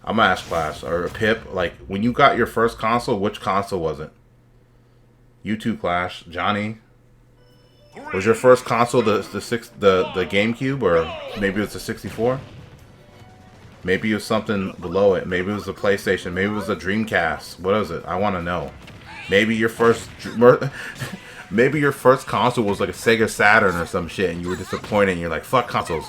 I'm gonna ask class or Pip. Like when you got your first console, which console was it? You two, Clash, Johnny. Was your first console the GameCube, or maybe it was the 64? Maybe it was something below it. Maybe it was a PlayStation. Maybe it was a Dreamcast. What is it? I want to know. Maybe your first, maybe your first console was like a Sega Saturn or some shit, and you were disappointed. And you're like, "Fuck consoles."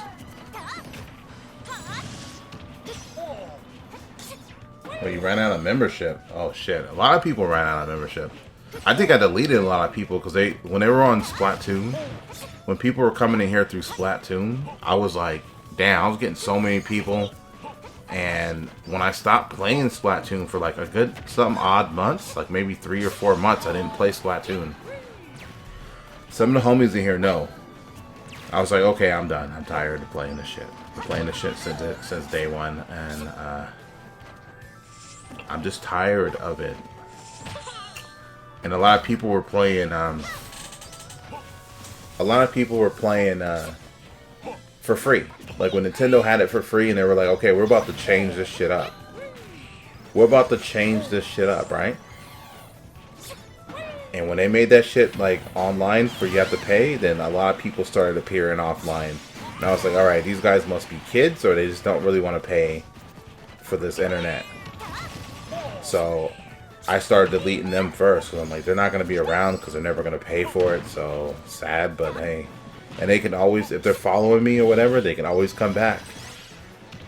Oh, you ran out of membership. Oh shit! A lot of people ran out of membership. I think I deleted a lot of people because when they were on Splatoon, when people were coming in here through Splatoon, I was like, damn, I was getting so many people. And when I stopped playing Splatoon for like a good some odd months, like maybe 3 or 4 months, I didn't play Splatoon. Some of the homies in here know. I was like, okay, I'm done. I'm tired of playing this shit. I'm playing this shit since day one, and I'm just tired of it. And a lot of people were playing. For free. Like when Nintendo had it for free, and they were like, "Okay, we're about to change this shit up. We're about to change this shit up, right?" And when they made that shit like online for you have to pay, then a lot of people started appearing offline. And I was like, "All right, these guys must be kids, or they just don't really want to pay for this internet." So I started deleting them first, because I'm like, they're not going to be around because they're never going to pay for it. So sad, but hey. And they can always, if they're following me or whatever, they can always come back.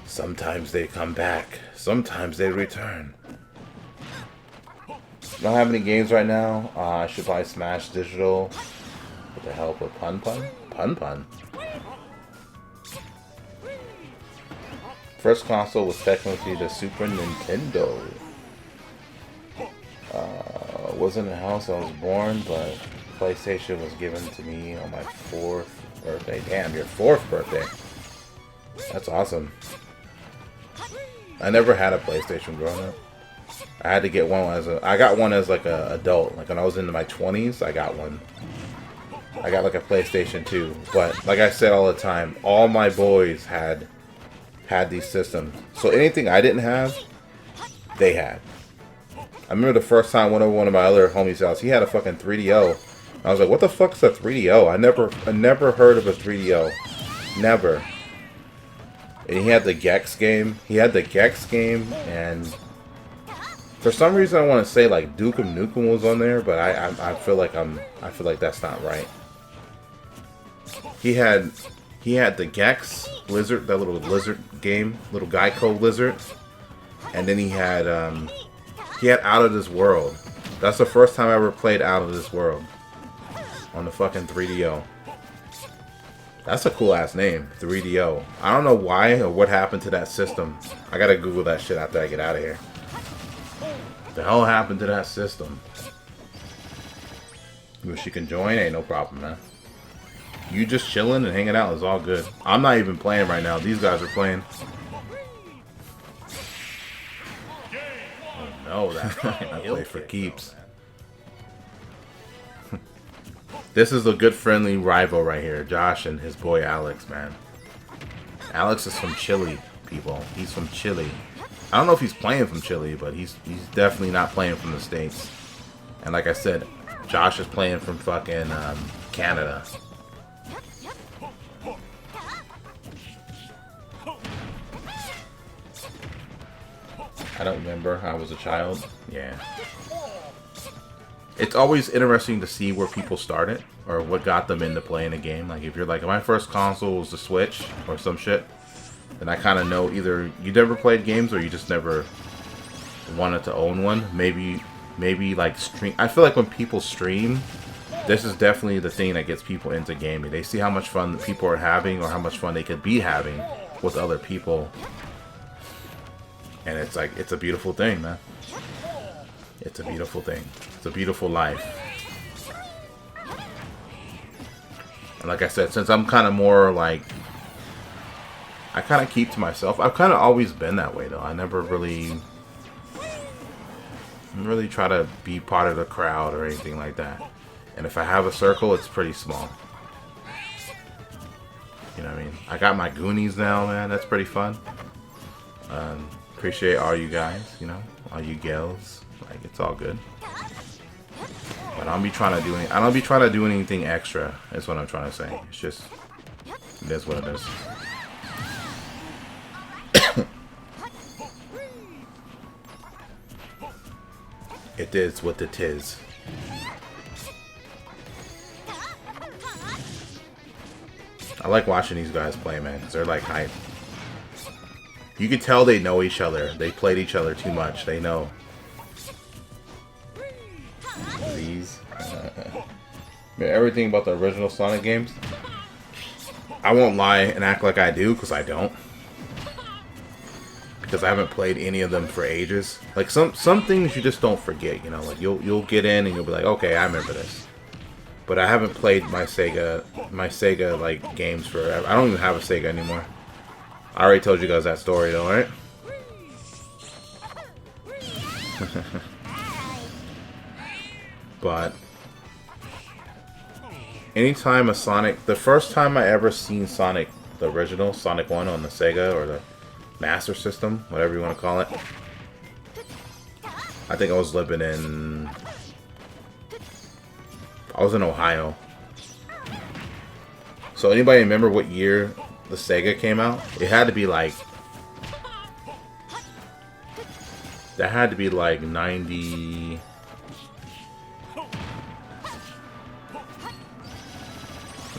Sometimes they come back. Sometimes they return. Don't have any games right now. I should buy Smash Digital with the help of Pun Pun. Pun Pun. First console was technically the Super Nintendo. Wasn't the house I was born, but PlayStation was given to me on my 4th birthday. Damn, your 4th birthday. That's awesome. I never had a PlayStation growing up. I had to get one I got one as like a adult. Like when I was into my 20s, I got one. I got like a PlayStation 2. But like I said all the time, all my boys had these systems. So anything I didn't have, they had. I remember the first time I went over one of my other homies' house, he had a fucking 3DO. I was like, what the fuck's a 3DO? I never heard of a 3DO. Never. And he had the Gex game. He had the Gex game, and for some reason I want to say like Duke Nukem was on there, but I feel like that's not right. He had the Gex Lizard, that little lizard game, little Geico lizard, and then he had Out of This World. That's the first time I ever played Out of This World on the fucking 3DO. That's a cool ass name, 3DO. I don't know why or what happened to that system. I gotta Google that shit after I get out of here. What the hell happened to that system? If you can join, ain't no problem, man. You just chilling and hanging out is all good. I'm not even playing right now. These guys are playing. Oh no, that I play for keeps. This is a good friendly rival right here, Josh and his boy Alex, man. Alex is from Chile, people. He's from Chile. I don't know if he's playing from Chile, but he's definitely not playing from the States. And like I said, Josh is playing from fucking Canada. I don't remember. I was a child. Yeah. It's always interesting to see where people started or what got them into playing a game. Like if you're like, my first console was the Switch or some shit, then I kind of know either you never played games or you just never wanted to own one. Maybe like stream. I feel like when people stream, this is definitely the thing that gets people into gaming. They see how much fun people are having or how much fun they could be having with other people. And it's like, it's a beautiful thing, man. It's a beautiful thing. It's a beautiful life. And like I said, since I'm kind of more like, I kind of keep to myself. I've kind of always been that way, though. I never really try to be part of the crowd or anything like that. And if I have a circle, it's pretty small. You know what I mean? I got my Goonies now, man. That's pretty fun. appreciate all you guys, you know, all you gals. Like, it's all good. But I don't be trying to do any, I don't be trying to do anything extra. That's what I'm trying to say. It's just, it is what it is. It is what it is. I like watching these guys play, man, because they're like hype. You can tell they know each other. They played each other too much. They know. These. Man, everything about the original Sonic games. I won't lie and act like I do, because I don't. Because I haven't played any of them for ages. Like some things you just don't forget, you know. Like you'll get in and you'll be like, okay, I remember this. But I haven't played my Sega like games forever. I don't even have a Sega anymore. I already told you guys that story though, right? But anytime a Sonic, the first time I ever seen Sonic, the original Sonic 1 on the Sega or the Master System, whatever you want to call it. I think I was living in... I was in Ohio. So anybody remember what year the Sega came out? It had to be like... That had to be like 90...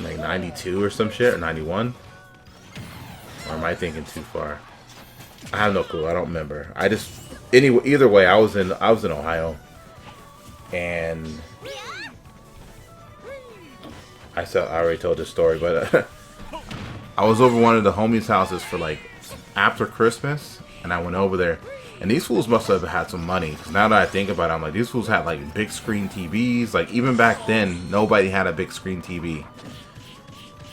Like 92 or some shit, or 91? Or am I thinking too far? I have no clue. I don't remember. I just anyway. Either way, I was in Ohio, and I already told this story, but I was over one of the homies' houses for like after Christmas, and I went over there, and these fools must have had some money. Because now that I think about it, I'm like, these fools had like big screen TVs. Like even back then, nobody had a big screen TV.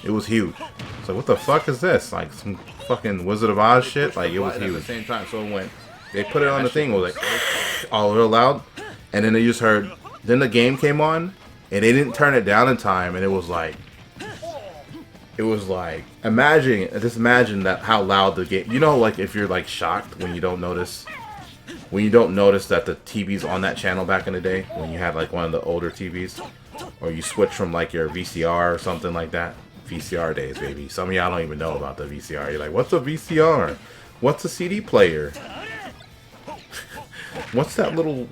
It was huge. So what the fuck is this? Like some fucking Wizard of Oz shit? Like it was huge. At the same time, so when they put it on the thing, it was like all real loud, and then they just heard. Then the game came on, and they didn't turn it down in time, and it was like imagine that how loud the game. You know, like if you're like shocked when you don't notice that the TV's on that channel back in the day when you had like one of the older TVs, or you switch from like your VCR or something like that. VCR days, baby. Some of y'all don't even know about the VCR. You're like, what's a VCR? What's a CD player? What's that little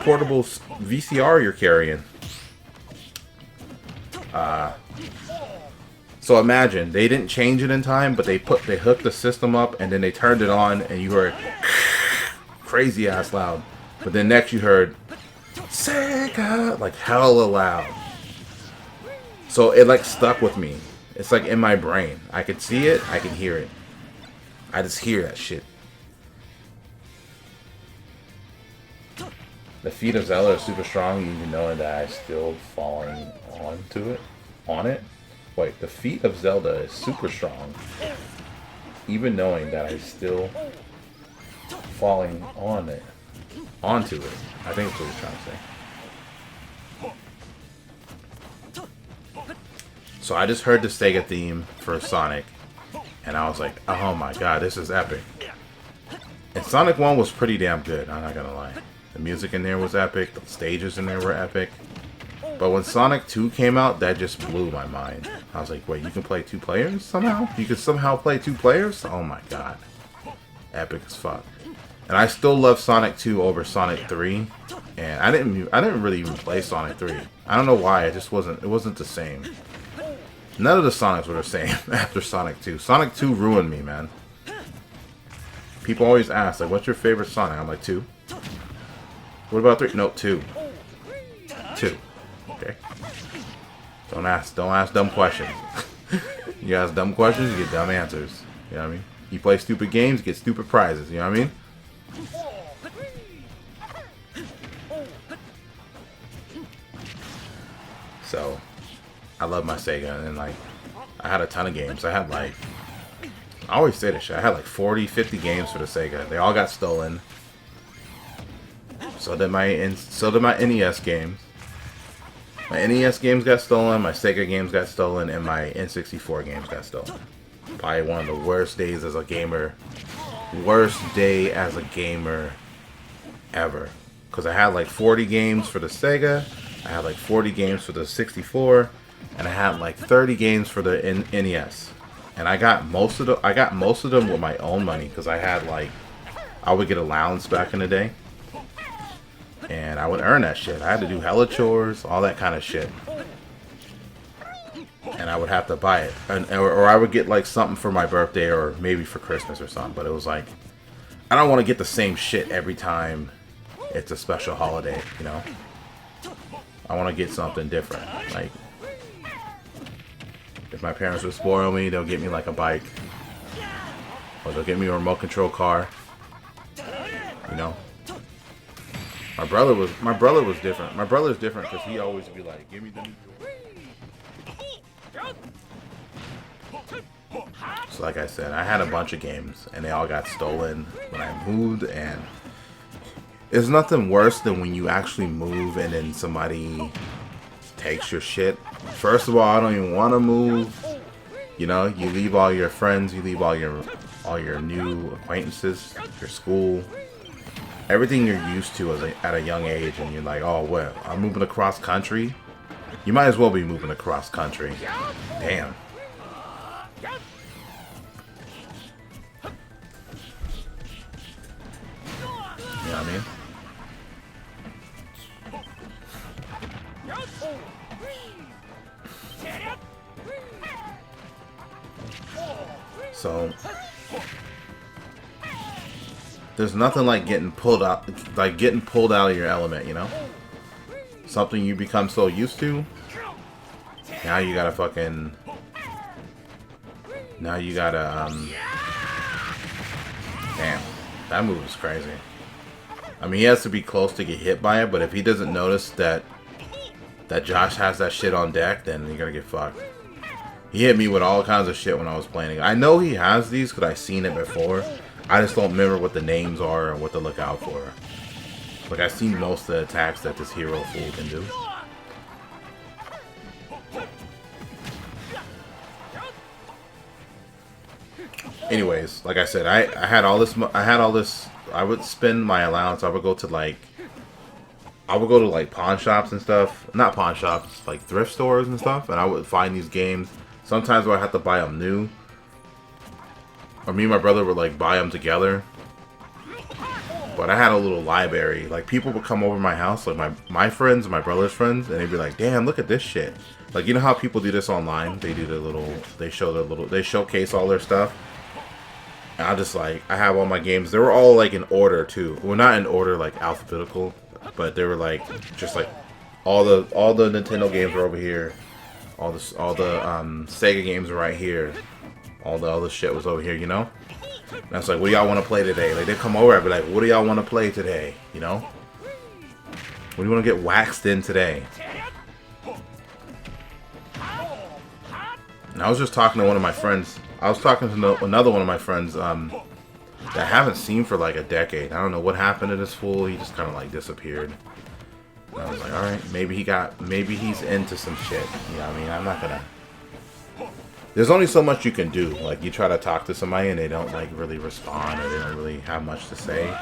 portable VCR you're carrying? So imagine they didn't change it in time, but they hooked the system up and then they turned it on and you heard crazy ass loud. But then next you heard Sega, like hella loud. So it like stuck with me. It's like in my brain. I could see it, I can hear it. I just hear that shit. The feet of Zelda are super strong, even knowing that I'm still falling on it. Wait, the feet of Zelda is super strong, even knowing that I'm still falling onto it. I think that's what he's trying to say. So I just heard the Sega theme for Sonic, and I was like, oh my god, this is epic. And Sonic 1 was pretty damn good, I'm not gonna lie. The music in there was epic, the stages in there were epic. But when Sonic 2 came out, that just blew my mind. I was like, wait, you can play 2 players somehow? You can somehow play 2 players? Oh my god. Epic as fuck. And I still love Sonic 2 over Sonic 3. And I didn't really even play Sonic 3. I don't know why, it wasn't the same. None of the Sonics were the same after Sonic 2. Sonic 2 ruined me, man. People always ask, like, what's your favorite Sonic? I'm like, 2. What about 3? No, 2. 2. Okay. Don't ask dumb questions. You ask dumb questions, you get dumb answers. You know what I mean? You play stupid games, you get stupid prizes. You know what I mean? So, I love my Sega, and like, I had a ton of games. I had like, I always say this shit, I had like 40, 50 games for the Sega. They all got stolen. So did my NES games. My NES games got stolen, my Sega games got stolen, and my N64 games got stolen. Probably one of the worst days as a gamer worst day as a gamer ever. Because I had like 40 games for the Sega, I had like 40 games for the 64, and I had like 30 games for the NES. And I got most of them with my own money, because I had like, I would get allowance back in the day, and I would earn that shit. I had to do hella chores, all that kind of shit, and I would have to buy it, or I would get like something for my birthday or maybe for Christmas or something. But it was like, I don't want to get the same shit every time it's a special holiday, you know. I want to get something different. Like, if my parents would spoil me, they'll get me like a bike, or they'll get me a remote control car. You know, my brother was different. My brother's different because he always be like, "Give me the new toy." So, like I said, I had a bunch of games, and they all got stolen when I moved. And there's nothing worse than when you actually move and then somebody takes your shit. First of all, I don't even want to move. You know, you leave all your friends, you leave all your new acquaintances, your school, everything you're used to at a young age, and you're like, oh well, I'm moving across country. You might as well be moving across country. Damn. You know what I mean? So there's nothing like getting pulled out of your element, you know? Something you become so used to. Now you gotta damn, that move is crazy. I mean, he has to be close to get hit by it, but if he doesn't notice that Josh has that shit on deck, then you're gonna get fucked. He hit me with all kinds of shit when I was playing. I know he has these because I've seen it before. I just don't remember what the names are and what to look out for. Like, I've seen most of the attacks that this hero fool can do. Anyways, like I said, I had all this. I would spend my allowance. I would go to like pawn shops and stuff. Not pawn shops, like thrift stores and stuff. And I would find these games. Sometimes I would have to buy them new. Or me and my brother would like buy them together. But I had a little library. Like, people would come over my house, like my friends and my brother's friends, and they'd be like, damn, look at this shit. Like, you know how people do this online? They do they showcase all their stuff. And I just like, I have all my games. They were all like in order too. Well, not in order like alphabetical, but they were like, just like all the Nintendo games were over here. All the Sega games are right here. All the other shit was over here, you know? And I was like, what do y'all want to play today? Like, they come over, I'd be like, what do y'all want to play today? You know? What do you want to get waxed in today? And I was just talking to one of my friends. I was talking to another one of my friends that I haven't seen for like a decade. I don't know what happened to this fool. He just kind of like disappeared. And I was like, alright, maybe he's into some shit. You know what I mean? I'm not gonna... There's only so much you can do. Like, you try to talk to somebody and they don't like really respond, or they don't really have much to say.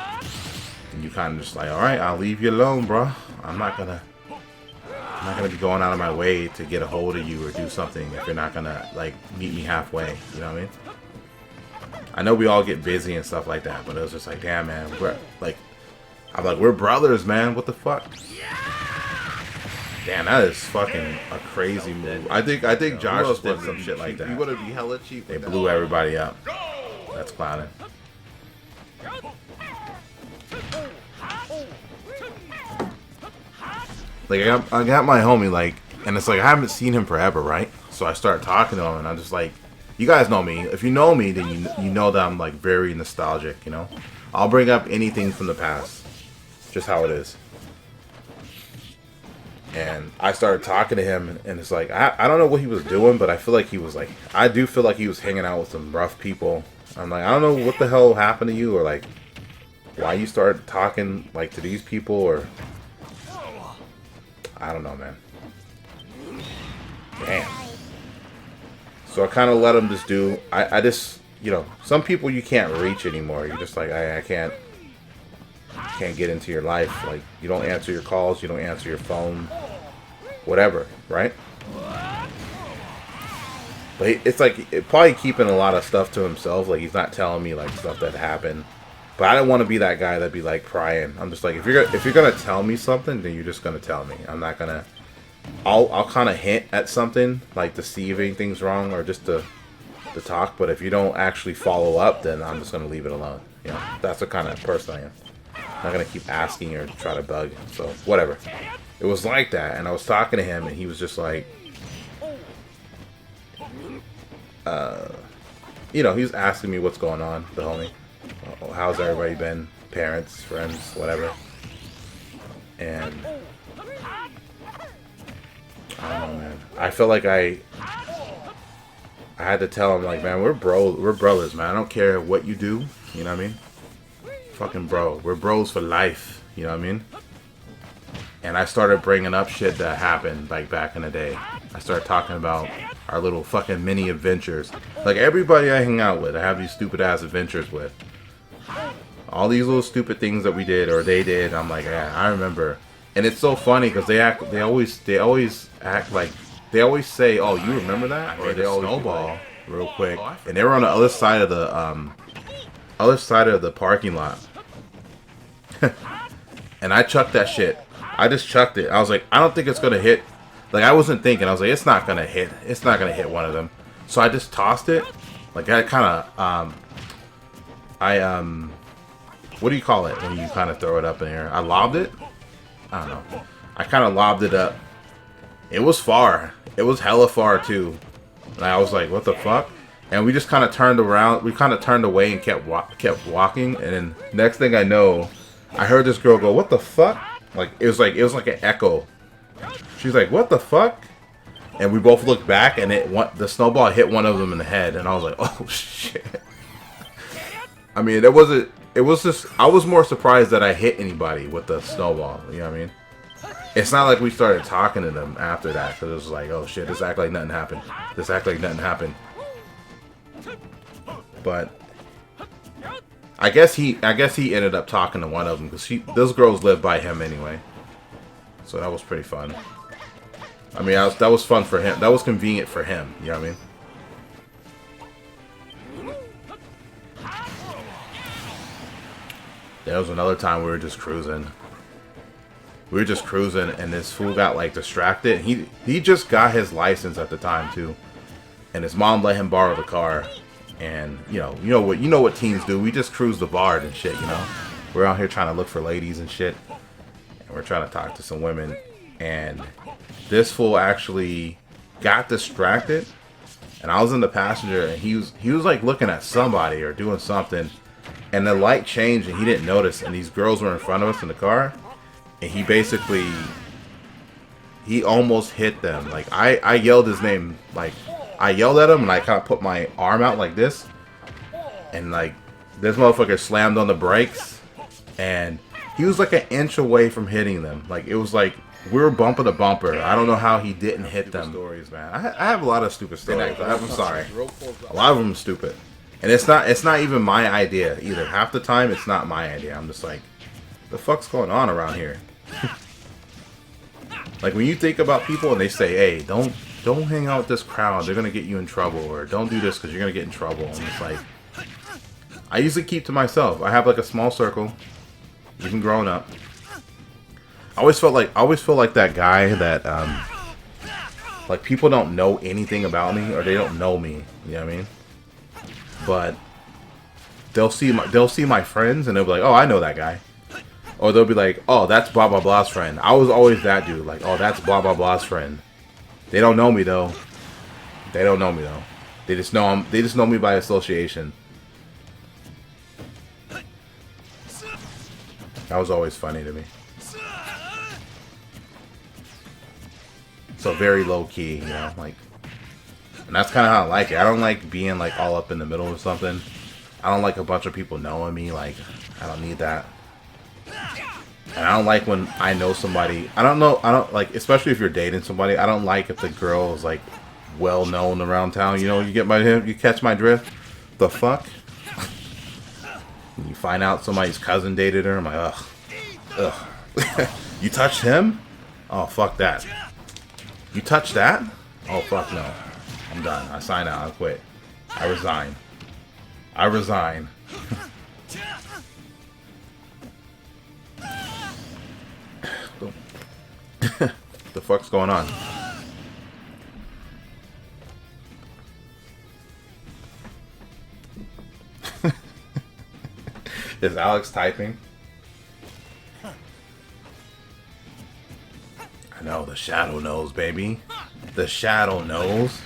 And you kind of just like, alright, I'll leave you alone, bro. I'm not gonna be going out of my way to get a hold of you or do something if you're not gonna like meet me halfway. You know what I mean? I know we all get busy and stuff like that, but it was just like, damn, man, we're brothers, man. What the fuck? Damn, that is fucking a crazy move. I think Josh did some shit like that. You want to be hella cheap. They blew everybody up. That's clowning. Like, I got my homie, like, and it's like, I haven't seen him forever, right? So I start talking to him, and I'm just like, you guys know me. If you know me, then you know that I'm, like, very nostalgic, you know? I'll bring up anything from the past. Just how it is. And I started talking to him, and it's like, I don't know what he was doing, but I feel like he was, like, I do feel like he was hanging out with some rough people. I'm like, I don't know what the hell happened to you, or, like, why you started talking, like, to these people, or... I don't know, man. Damn. So I kind of let him just do... I just you know, some people you can't reach anymore. You're just like, I can't get into your life. Like, you don't answer your calls, you don't answer your phone, whatever, right? But it's like, probably keeping a lot of stuff to himself. Like, he's not telling me, like, stuff that happened. But I don't want to be that guy that'd be, like, prying. I'm just like, if you're gonna tell me something, then you're just gonna tell me. I'm not gonna... I'll kind of hint at something, like, to see if anything's wrong, or just to talk. But if you don't actually follow up, then I'm just gonna leave it alone. You know, that's the kind of person I am. I'm not gonna keep asking or try to bug. So, whatever. It was like that, and I was talking to him, and he was just like... you know, he was asking me what's going on, the homie. How's everybody been? Parents, friends, whatever. And I don't know, man. I felt like I had to tell him, like, man, we're brothers, man. I don't care what you do, you know what I mean? Fucking bro. We're bros for life, you know what I mean? And I started bringing up shit that happened, like, back in the day. I started talking about our little fucking mini adventures. Like, everybody I hang out with, I have these stupid ass adventures with. All these little stupid things that we did or they did, I'm like, yeah, I remember. And it's so funny because they always act like, they always say, oh, you remember that? Or they always snowball real quick. And they were on the other side of the parking lot. And I chucked that shit. I just chucked it. I was like, I don't think it's gonna hit. Like, I wasn't thinking. I was like, it's not gonna hit. It's not gonna hit one of them. So I just tossed it. Like, I kind of what do you call it when you kind of throw it up in the air? I lobbed it. I don't know. I kind of lobbed it up. It was far. It was hella far too. And I was like, what the fuck? And we just kind of turned around. We kind of turned away and kept walking. And then next thing I know, I heard this girl go, what the fuck? Like, it was like an echo. She's like, what the fuck? And we both looked back, and the snowball hit one of them in the head. And I was like, oh shit. I mean, it was just, I was more surprised that I hit anybody with the snowball. You know what I mean? It's not like we started talking to them after that, because it was like, oh shit, this act like nothing happened. This act like nothing happened. But I guess he ended up talking to one of them, because those girls live by him anyway. So that was pretty fun. I mean, that was fun for him. That was convenient for him. You know what I mean? There was another time we were just cruising. And this fool got, like, distracted. He just got his license at the time too, and his mom let him borrow the car. And you know what teens do. We just cruise the bar and shit. You know, we're out here trying to look for ladies and shit, and we're trying to talk to some women. And this fool actually got distracted, and I was in the passenger, and he was like looking at somebody or doing something. And the light changed, and he didn't notice. And these girls were in front of us in the car. And he almost hit them. Like, I yelled his name. Like, I yelled at him, and I kind of put my arm out like this. And, like, this motherfucker slammed on the brakes. And he was like an inch away from hitting them. Like, it was like, we were bumper to bumper. I don't know how he didn't hit them. Stories, man. I have a lot of stupid stories. I'm sorry. A lot of them are stupid. And it's not even my idea either. Half the time, it's not my idea. I'm just like, the fuck's going on around here? Like, when you think about people and they say, hey, don't hang out with this crowd. They're going to get you in trouble. Or don't do this because you're going to get in trouble. And it's like, I usually keep to myself. I have, like, a small circle. Even growing up. I always feel like that guy that, like, people don't know anything about me. Or they don't know me. You know what I mean? But they'll see my friends and they'll be like, oh, I know that guy. Or they'll be like, oh, that's blah blah blah's friend. I was always that dude, like, oh, that's blah blah blah's friend. They don't know me though. They just know me by association. That was always funny to me. So very low key, you know, like. And that's kind of how I like it. I don't like being, like, all up in the middle of something. I don't like a bunch of people knowing me. Like, I don't need that. And I don't like when I know somebody. I don't like, especially if you're dating somebody, I don't like if the girl is, like, well known around town. You know, you catch my drift? the fuck? You find out somebody's cousin dated her. I'm like, ugh. Ugh. You touched him? Oh, fuck that. You touched that? Oh, fuck no. I'm done. I sign out. I quit. I resign. I resign. The fuck's going on? Is Alex typing? I know, the shadow knows, baby. The shadow knows.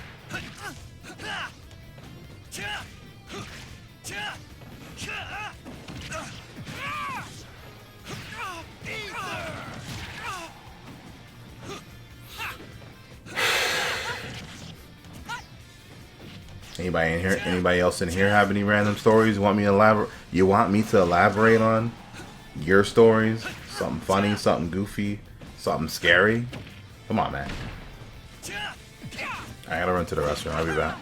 Anybody in here? Anybody else in here have any random stories you want me to elaborate? You want me to elaborate on your stories? Something funny, something goofy, something scary? Come on, man. I gotta run to the restroom. I'll be back.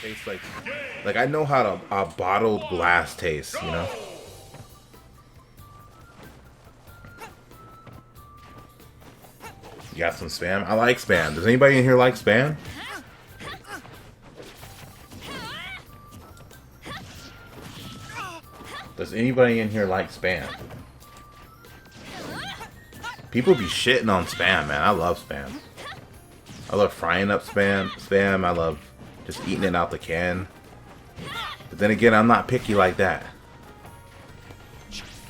Tastes like I know how a bottled glass tastes, you know. You got some Spam? I like Spam. Does anybody in here like Spam? Does anybody in here like Spam? People be shitting on Spam, man. I love Spam. I love frying up Spam. I love just eating it out the can. But then again, I'm not picky like that.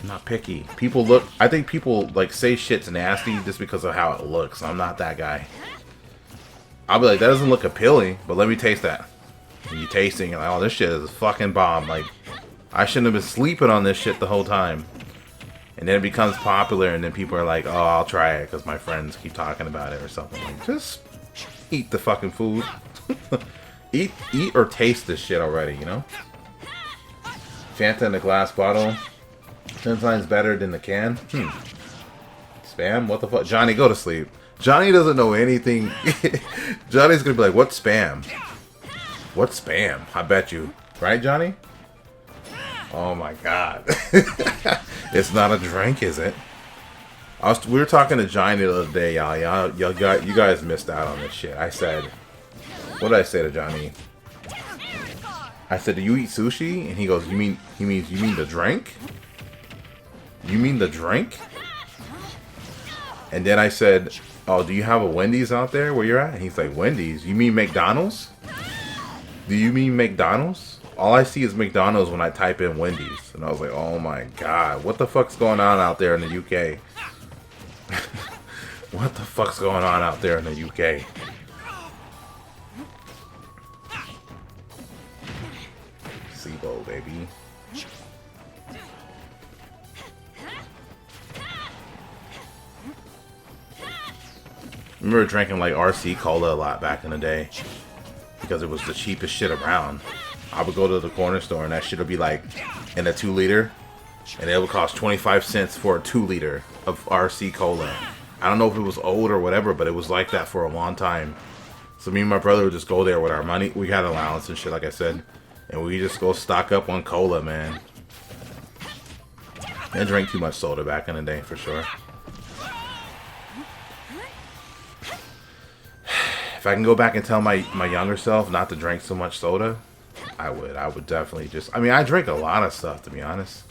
I'm not picky. People look... I think people, like, say shit's nasty just because of how it looks. I'm not that guy. I'll be like, that doesn't look appealing, but let me taste that. And you tasting, you're like, oh, this shit is a fucking bomb. Like, I shouldn't have been sleeping on this shit the whole time. And then it becomes popular, and then people are like, oh, I'll try it because my friends keep talking about it or something. Like, just eat the fucking food. Eat or taste this shit already, you know? Fanta in a glass bottle. 10 times better than the can. Spam? What the fuck? Johnny, go to sleep. Johnny doesn't know anything. Johnny's gonna be like, what's Spam? What's Spam? I bet you. Right, Johnny? Oh my god. It's not a drink, is it? We were talking to Johnny the other day, y'all. You guys missed out on this shit. I said... What did I say to Johnny? I said, do you eat sushi? And he goes, you mean the drink? You mean the drink? And then I said, oh, do you have a Wendy's out there where you're at? And he's like, Wendy's? You mean McDonald's? Do you mean McDonald's? All I see is McDonald's when I type in Wendy's. And I was like, oh my god, what the fuck's going on out there in the UK? What the fuck's going on out there in the UK? SSBU, baby. I remember drinking like RC Cola a lot back in the day because it was the cheapest shit around. I would go to the corner store and that shit would be like in a 2-liter, and it would cost 25 cents for a 2-liter of RC Cola. I don't know if it was old or whatever, but it was like that for a long time. So me and my brother would just go there with our money. We had allowance and shit, like I said. And we just go stock up on cola, man. I drank too much soda back in the day, for sure. If I can go back and tell my younger self not to drink so much soda, I would. I would definitely just... I mean, I drink a lot of stuff, to be honest.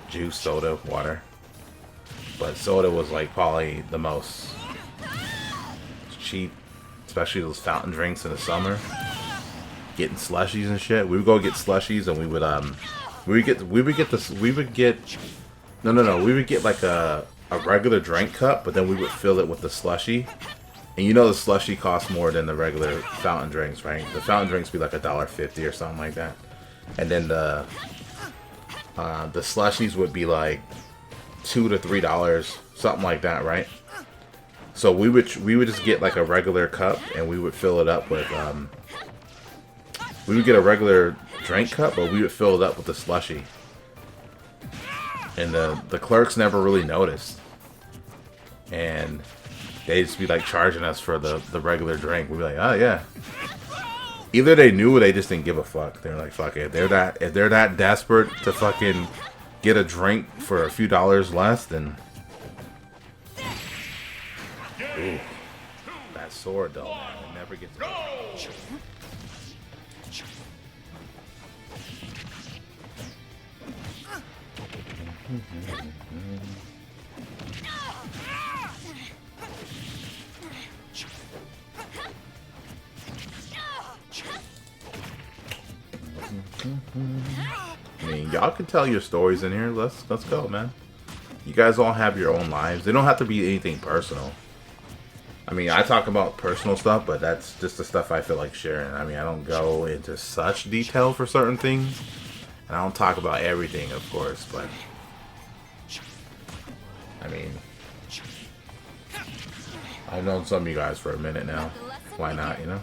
Juice, soda, water. But soda was, like, probably the most cheap. Especially those fountain drinks in the summer. Getting slushies and shit. We would go get slushies and we would get like a regular drink cup, but then we would fill it with the slushie And you know the slushie costs more than the regular fountain drinks, right? The fountain drinks be like $1.50 or something like that. And then the slushies would be like $2 to $3, something like that, right? So we would just get like a regular cup and we would fill it up with we would get a regular drink cup, but we would fill it up with the slushie. And the clerks never really noticed. And they'd just be like charging us for the regular drink. We'd be like, oh yeah. Either they knew or they just didn't give a fuck. They're like, fuck it. If they're that desperate to fucking get a drink for a few dollars less, then ooh, that sword though, man, it never gets I mean, y'all can tell your stories in here. Let's go, man. You guys all have your own lives. They don't have to be anything personal. I mean, I talk about personal stuff, but that's just the stuff I feel like sharing. I mean, I don't go into such detail for certain things. And I don't talk about everything, of course, but I mean, I've known some of you guys for a minute now. Why not, you know?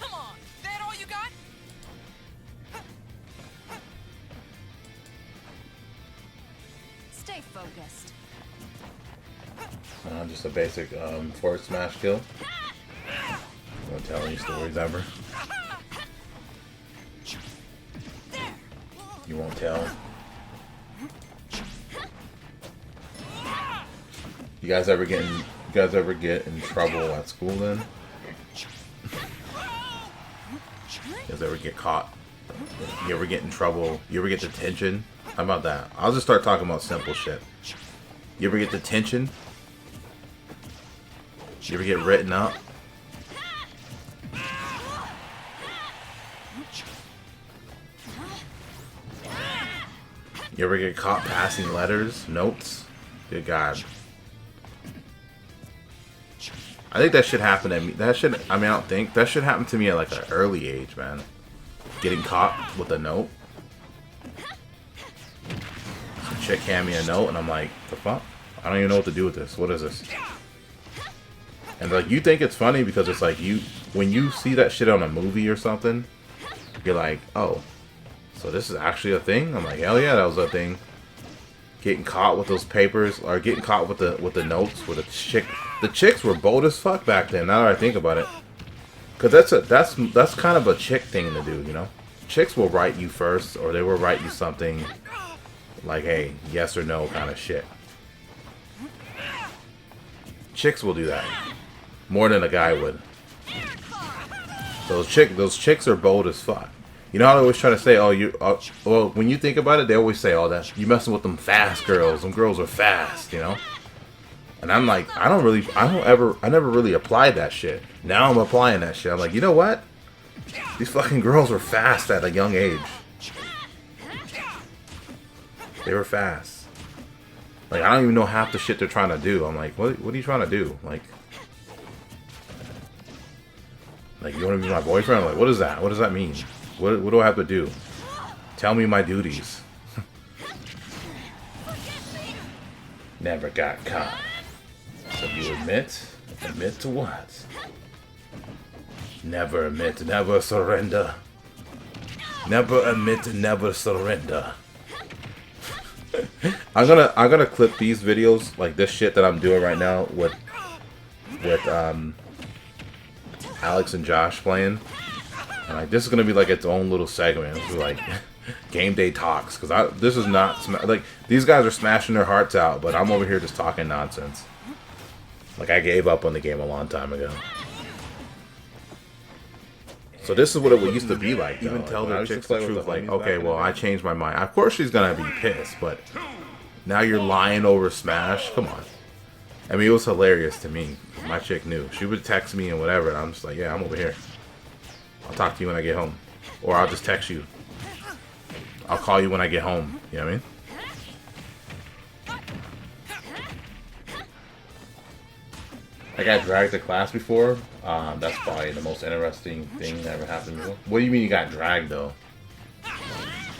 Come on, that all you got? Stay focused. Just a basic forward smash kill. Won't tell any stories ever. You won't tell. You guys ever get in trouble at school then? You guys ever get caught? You ever get in trouble? You ever get detention? How about that? I'll just start talking about simple shit. You ever get detention? You ever get written up? You ever get caught passing letters, notes? Good God. I think that should happen to me. I don't think. That should happen to me at like an early age, man. Getting caught with a note. Some chick hand me a note and I'm like, the fuck? I don't even know what to do with this. What is this? And like, you think it's funny because it's like when you see that shit on a movie or something, you're like, oh, so this is actually a thing? I'm like, hell yeah, that was a thing. Getting caught with those papers, or getting caught with the notes with a chick. The chicks were bold as fuck back then. Now that I think about it, because that's kind of a chick thing to do, you know. Chicks will write you first, or they will write you something like, hey, yes or no kind of shit. Chicks will do that more than a guy would. Those chicks are bold as fuck. You know how they always try to say, oh, well, when you think about it, they always say, oh, that you messing with them fast girls. Them girls are fast, you know. And I'm like, I never really applied that shit. Now I'm applying that shit. I'm like, you know what? These fucking girls were fast at a young age. They were fast. Like, I don't even know half the shit they're trying to do. I'm like, what are you trying to do? Like, you want to be my boyfriend? I'm like, what is that? What does that mean? What do I have to do? Tell me my duties. Never got caught. So you admit? Admit to what? Never admit, never surrender. Never admit, never surrender. I'm gonna clip these videos, like this shit that I'm doing right now with Alex and Josh playing. And like, this is gonna be like its own little segment. It's like game day talks, because this is not like, these guys are smashing their hearts out, but I'm over here just talking nonsense. Like, I gave up on the game a long time ago. So this is what it used to be like. Even tell their chicks the truth, like, okay, well, I changed my mind. Of course she's gonna be pissed, but now you're lying over Smash. Come on. I mean, it was hilarious to me. My chick knew. She would text me and whatever, and I'm just like, yeah, I'm over here. I'll talk to you when I get home. Or I'll just text you. I'll call you when I get home. You know what I mean? I got dragged to class before. That's probably the most interesting thing that ever happened to me. What do you mean you got dragged though?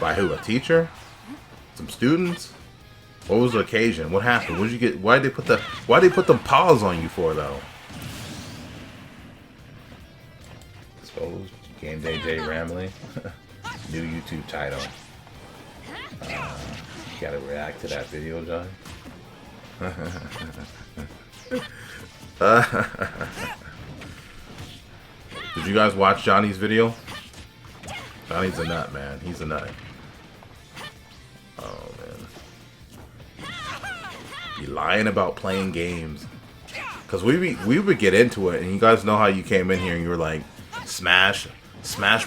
By who? A teacher? Some students? What was the occasion? What happened? What did you get? Why did they put them paws on you for though? Exposed. Gameday J Ramley. New YouTube title. You gotta react to that video, John. Did you guys watch Johnny's video? Johnny's a nut, man. He's a nut. Oh, man. You lying about playing games. Because we would get into it, and you guys know how you came in here and you were like, Smash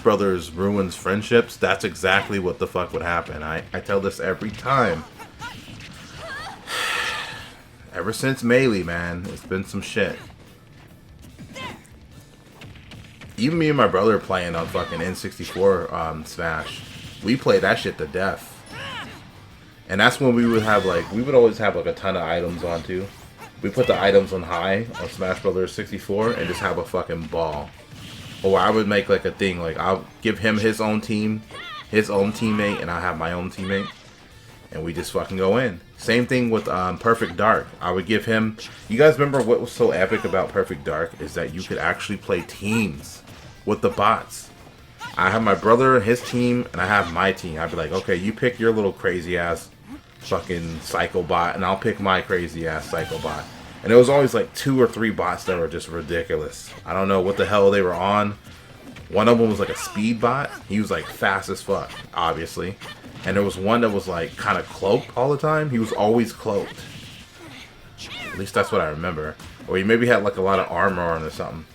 Brothers ruins friendships. That's exactly what the fuck would happen. I tell this every time. Ever since Melee, man, it's been some shit. Even me and my brother playing on fucking N64 Smash, we played that shit to death. And that's when we would have like, we would always have like a ton of items on too. We put the items on high on Smash Brothers 64 and just have a fucking ball. Or I would make like a thing, like I'll give him his own team, his own teammate, and I have my own teammate. And we just fucking go in. Same thing with Perfect Dark. I would give him... You guys remember what was so epic about Perfect Dark? Is that you could actually play teams with the bots. I have my brother, his team, and I have my team. I'd be like, okay, you pick your little crazy ass fucking psycho bot, and I'll pick my crazy ass psycho bot. And it was always like 2 or 3 bots that were just ridiculous. I don't know what the hell they were on. One of them was like a speed bot. He was like fast as fuck, obviously. And there was one that was like kind of cloaked all the time. He was always cloaked. At least that's what I remember. Or he maybe had like a lot of armor on or something.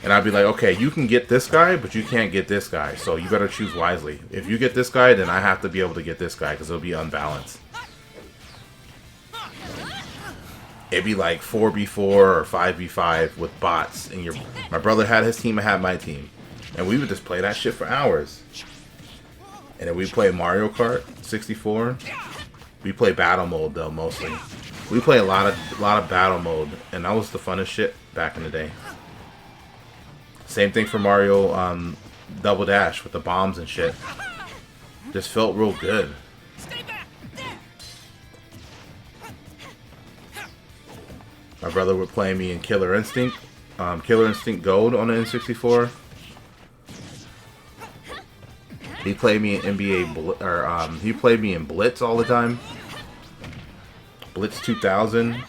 And I'd be like, okay, you can get this guy, but you can't get this guy. So you better choose wisely. If you get this guy, then I have to be able to get this guy because it'll be unbalanced. It'd be like 4v4 or 5v5 with bots. And my brother had his team, I had my team. And we would just play that shit for hours. And then we play Mario Kart 64. We play battle mode though mostly. We play a lot of battle mode, and that was the funnest shit back in the day. Same thing for Mario Double Dash with the bombs and shit. Just felt real good. My brother would play me in Killer Instinct Gold on the N64. He played me in he played me in Blitz all the time. Blitz 2000.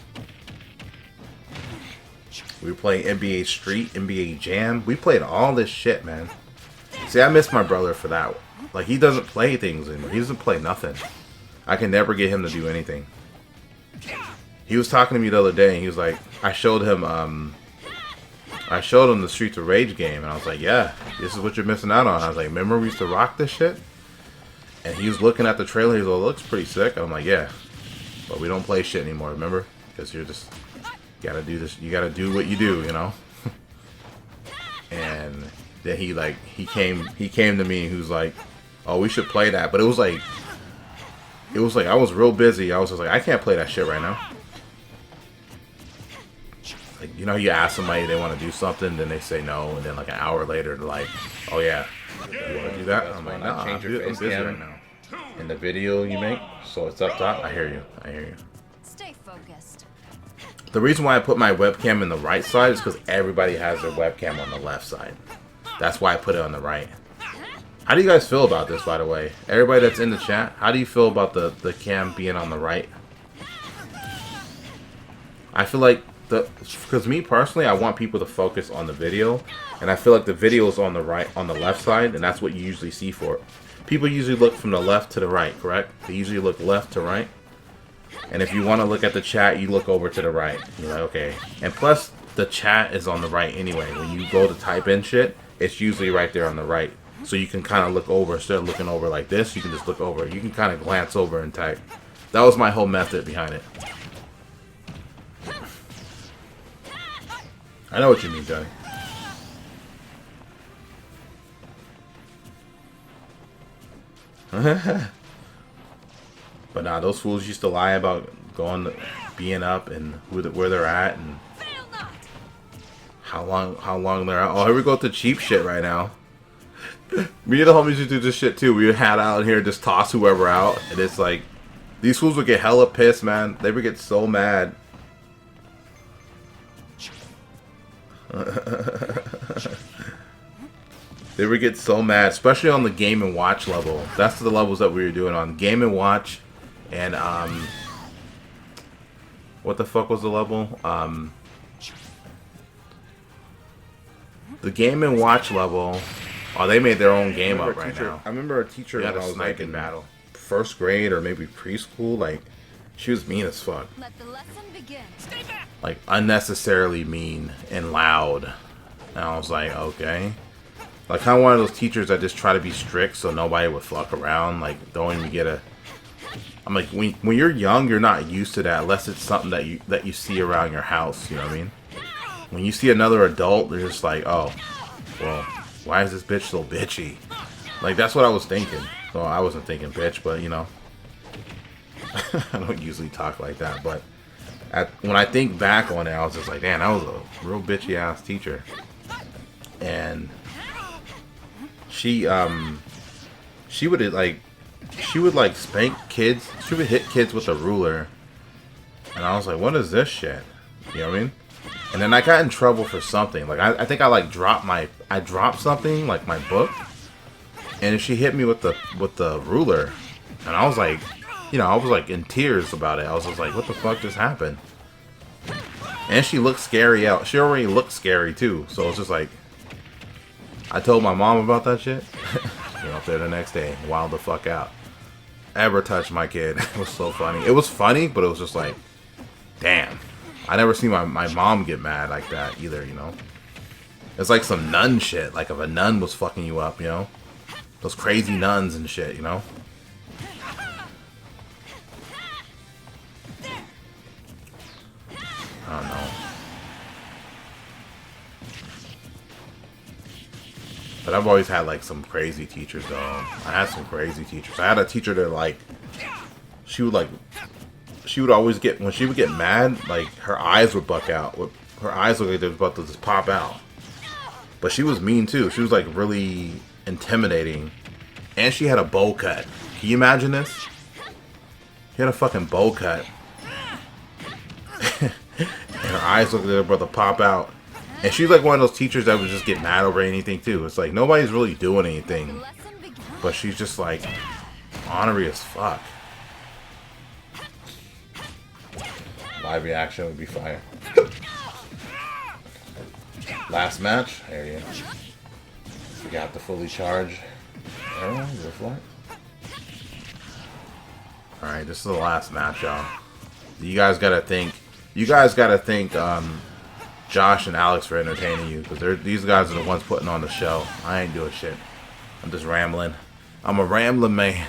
We were playing NBA Street, NBA Jam. We played all this shit, man. See, I miss my brother for that. Like, he doesn't play things anymore. He doesn't play nothing. I can never get him to do anything. He was talking to me the other day, and he was like, I showed him the Streets of Rage game, and I was like, yeah, this is what you're missing out on. I was like, remember we used to rock this shit? And he was looking at the trailer, he was like, it looks pretty sick. I'm like, yeah, but we don't play shit anymore, remember? Because you're just, you gotta do this, you gotta do what you do, you know? And then he came to me, and he was like, oh, we should play that. But it was like I was real busy. I was just like, I can't play that shit right now. Like, you know, you ask somebody they want to do something, then they say no, and then like an hour later they're like, oh yeah, you want to do that? I'm like, nah, I'm busy right now. In the video you make, so it's up top. I hear you. Stay focused. The reason why I put my webcam in the right side is because everybody has their webcam on the left side. That's why I put it on the right. How do you guys feel about this, by the way? Everybody that's in the chat, how do you feel about the cam being on the right? I feel like because me personally, I want people to focus on the video, and I feel like the video is on the right, on the left side, and that's what you usually see for it. People usually look from the left to the right, correct? They usually look left to right. And if you want to look at the chat, you look over to the right. You're like, okay. And plus, the chat is on the right anyway. When you go to type in shit, it's usually right there on the right. So you can kind of look over, instead of looking over like this, you can just look over. You can kind of glance over and type. That was my whole method behind it. I know what you mean, Johnny. But nah, those fools used to lie about being up and where they're at and how long they're out. Oh, here we go with the cheap shit right now. Me and the homies used to do this shit too. We would head out here, just toss whoever out, and it's like these fools would get hella pissed, man. They would get so mad. They would get so mad, especially on the Game and Watch level. That's the levels that we were doing on Game and Watch, and what the fuck was the level? The Game and Watch level. Oh, they made their own game up right now. I remember a teacher when I was like in battle, first grade or maybe preschool. Like, she was mean as fuck. Let the lesson begin. Stay back. Like unnecessarily mean and loud. And I was like, okay. Like kind of one of those teachers that just try to be strict so nobody would fuck around. Like don't even get a. I'm like when you're young, you're not used to that unless it's something that you see around your house. You know what I mean? When you see another adult, they're just like, oh, well, why is this bitch so bitchy? Like that's what I was thinking. Well, I wasn't thinking bitch, but you know, I don't usually talk like that. But when I think back on it, I was just like, damn, that was a real bitchy ass teacher. And she would like spank kids. She would hit kids with a ruler, and I was like, what is this shit? You know what I mean? And then I got in trouble for something. Like I think I like dropped something, like my book, and she hit me with the ruler, and I was like, you know, I was like in tears about it. I was just like, what the fuck just happened? And she looked scary out. She already looked scary too. So it's just like, I told my mom about that shit. Went up there the next day, wild the fuck out. Ever touched my kid? It was so funny. It was funny, but it was just like, damn. I never seen my mom get mad like that either, you know? It's like some nun shit. Like if a nun was fucking you up, you know? Those crazy nuns and shit, you know? I don't know. But I've always had like some crazy teachers though. I had some crazy teachers. I had a teacher that like, she would always get, when she would get mad, like her eyes would buck out. Her eyes looked like they was about to just pop out. But she was mean too. She was like really intimidating. And she had a bowl cut. Can you imagine this? She had a fucking bowl cut. And her eyes looked like they were about to pop out. And she's like one of those teachers that would just get mad over anything too. It's like nobody's really doing anything. But she's just like ornery as fuck. Live reaction would be fire. Last match. There you go. We got the fully charged arrow. Reflect. Alright, this is the last match, y'all. You guys gotta thank Josh and Alex for entertaining you, because these guys are the ones putting on the show. I ain't doing shit. I'm just rambling. I'm a rambling man.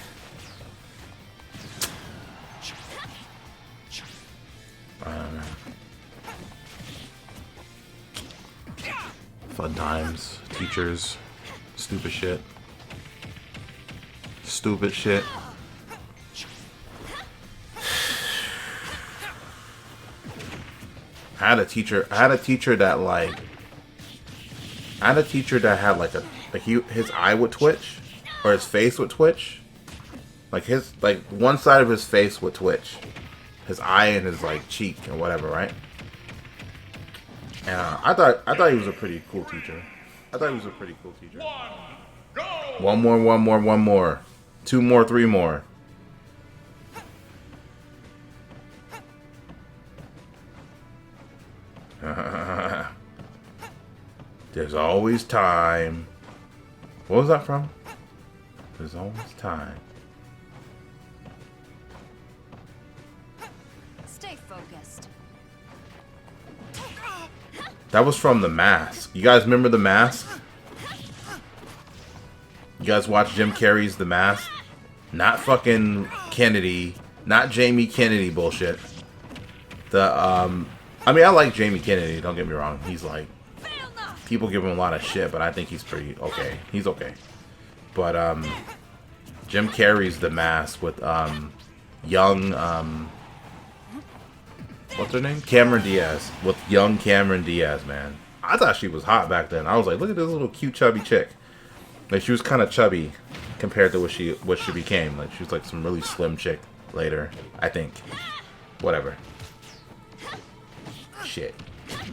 I don't know. Fun times, teachers, stupid shit. Stupid shit. I had a teacher that had like his eye would twitch, or his face would twitch. Like one side of his face would twitch. His eye and his like cheek and whatever, right? And I thought he was a pretty cool teacher. One more. 2 more, 3 more. There's always time. What was that from? There's always time. Stay focused. That was from The Mask. You guys remember The Mask? You guys watch Jim Carrey's The Mask? Not fucking Kennedy. Not Jamie Kennedy bullshit. I mean, I like Jamie Kennedy, don't get me wrong. He's like, people give him a lot of shit, but I think he's pretty okay. He's okay. But, Jim Carrey's The Mask with young what's her name? Cameron Diaz. With young Cameron Diaz, man. I thought she was hot back then. I was like, look at this little cute chubby chick. Like she was kind of chubby compared to what she became. Like she was like some really slim chick later, I think. Whatever. Shit.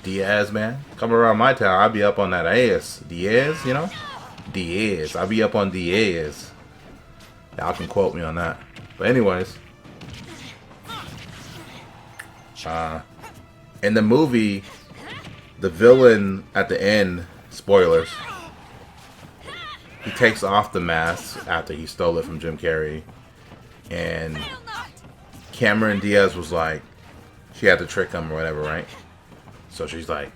Diaz, man. Come around my town, I'll be up on that ass. Diaz, you know? Diaz. I'll be up on Diaz. Y'all can quote me on that. But anyways. In the movie, the villain at the end, spoilers, he takes off the mask after he stole it from Jim Carrey. And Cameron Diaz was like, she had to trick him or whatever, right? So she's like,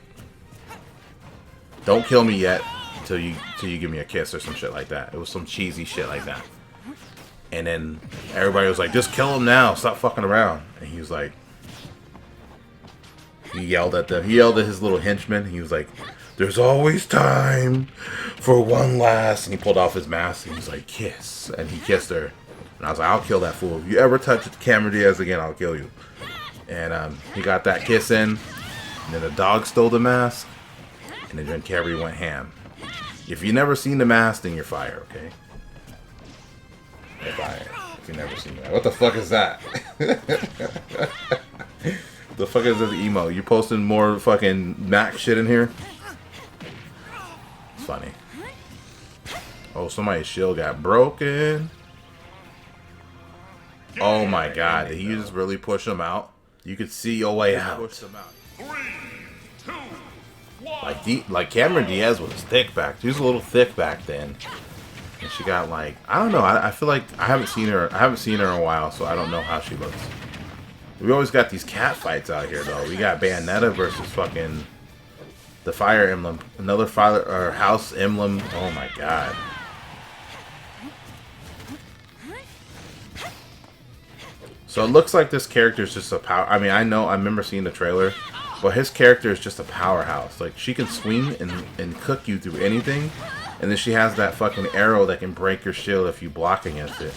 don't kill me yet till you give me a kiss or some shit like that. It was some cheesy shit like that. And then everybody was like, just kill him now, stop fucking around. And he was like, he yelled at his little henchman. He was like, there's always time for one last. And he pulled off his mask and he was like, kiss. And he kissed her. And I was like, I'll kill that fool. If you ever touch Cameron Diaz again, I'll kill you. And he got that kiss in. And then the dog stole the mask. And then Jim Carrey went ham. If you've never seen The Mask, then you're fired, okay? You're fired. If you've never seen that. What the fuck is that? The fuck is this emo? You posting more fucking Mac shit in here? It's funny. Oh, somebody's shield got broken. Oh my god, did he just really push him out? You could see your way out. 3, 2, 1. Like Cameron Diaz was thick back. She was a little thick back then. And she got like, I don't know. I feel like I haven't seen her in a while, so I don't know how she looks. We always got these cat fights out here, though. We got Bayonetta versus fucking the Fire Emblem. Another Fire or House Emblem. Oh my god. So it looks like this character is just a power. I mean, I remember seeing the trailer, but his character is just a powerhouse. Like she can swing and cook you through anything, and then she has that fucking arrow that can break your shield if you block against it.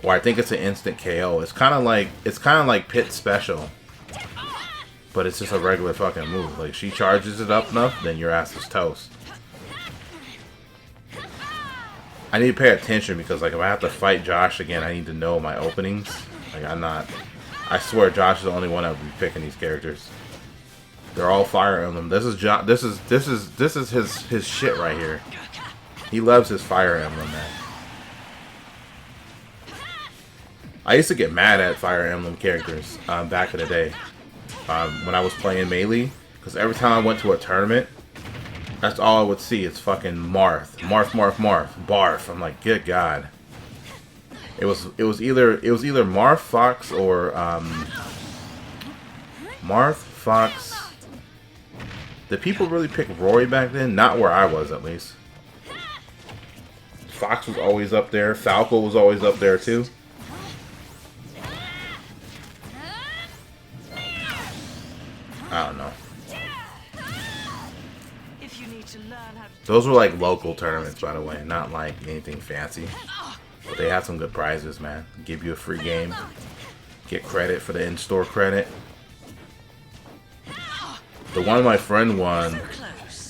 Or I think it's an instant KO. It's kind of like Pit Special, but it's just a regular fucking move. Like she charges it up enough, then your ass is toast. I need to pay attention because like if I have to fight Josh again, I need to know my openings. Like I swear Josh is the only one that would be picking these characters. They're all Fire Emblem. This is his shit right here. He loves his Fire Emblem, man. I used to get mad at Fire Emblem characters back in the day when I was playing Melee, because every time I went to a tournament, that's all I would see. It's fucking Marth, Barf. I'm like, good god. It was either Marth, Fox, or Marth, Fox. Did people really pick Roy back then? Not where I was, at least. Fox was always up there. Falco was always up there too. I don't know. Those were like local tournaments, by the way, not like anything fancy. But they had some good prizes, man. Give you a free game. Get credit for the in-store credit. The one my friend won,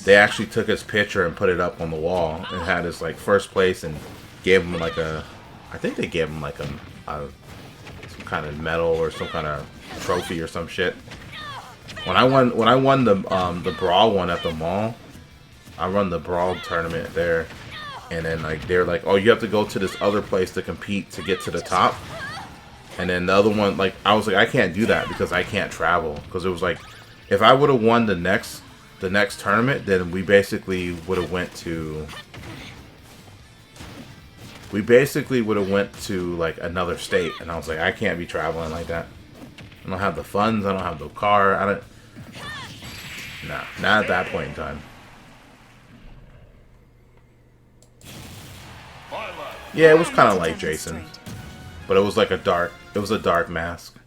they actually took his picture and put it up on the wall and had his like first place and gave him like a, I think they gave him like some kind of medal or some kind of trophy or some shit. When I won the Brawl one at the mall, I run the Brawl tournament there, and then like they're like, oh, you have to go to this other place to compete to get to the top. And then the other one, like I was like, I can't do that because I can't travel. Because it was like, if I would have won the next tournament, then we basically would have went to like another state, and I was like, I can't be traveling like that. I don't have the funds. I don't have the car. Nah, not at that point in time. Yeah, it was kind of like Jason, but it was like a dark mask.